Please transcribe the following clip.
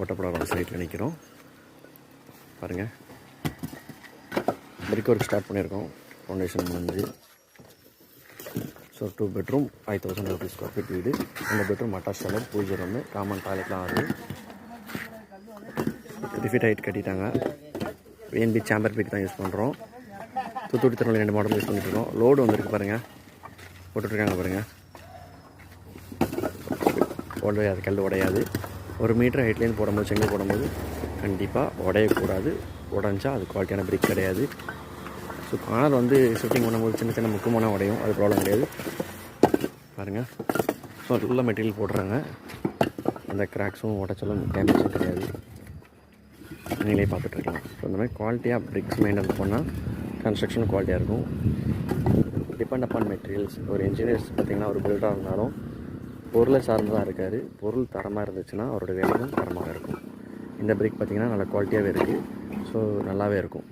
ஓட்டப்படாத சைட்டில் நிற்கிறோம். பாருங்கள், பிரிக் ஒர்க் ஸ்டார்ட் பண்ணியிருக்கோம். ஃபவுண்டேஷன் முடிஞ்சு. So 2 bedroom 5000 rupees square feet வீடு. இந்த bedroom attach toilet, pooja room, common டாய்லெட்லாம் வருது. 30 feet ஹைட் கட்டிட்டாங்க. ஏஎன்பி சேம்பர் பிரிக் தான் யூஸ் பண்ணுறோம். தூத்துக்குடி திருநெல்வேலி 2 மாடல் யூஸ் பண்ணிட்டுருக்கோம். லோடு வந்துருக்கு பாருங்கள், போட்டுட்ருக்காங்க பாருங்கள். அது கல் உடையாது. 1 மீட்டர் ஹைட்லேருந்து போடும்போது, செங்கல் போடும்போது கண்டிப்பாக உடையக்கூடாது. உடஞ்சா அது குவாலிட்டியான பிரிக் கிடையாது. ஸோ கார்னர் வந்து ஷூட்டிங் பண்ணும்போது சின்ன சின்ன முக்கியமான உடையும், அது ப்ராப்ளம் கிடையாது. பாருங்கள், ஸோ நல்ல மெட்டீரியல் போடுறாங்க. அந்த கிராக்ஸும் உடச்சலும் டேமேஜும் கிடையாது. நீங்களே பார்த்துட்ருக்கலாம். ஸோ இந்த மாதிரி குவாலிட்டியாக பிரிக்ஸ் மெயின்டைன் பண்ணால் கன்ஸ்ட்ரக்ஷன் குவாலிட்டியாக இருக்கும். Depend upon materials. ஒரு இன்ஜினியர்ஸ் பார்த்திங்கன்னா, ஒரு பில்டராக இருந்தாலும் பொருளை சார்ந்து தான் இருக்கார். பொருள் தரமாக இருந்துச்சுன்னா அவரோட வேலையும் தரமாக இருக்கும். இந்த பிரிக் பார்த்திங்கன்னா நல்ல குவாலிட்டியாகவே இருக்குது. ஸோ நல்லாவே இருக்கும்.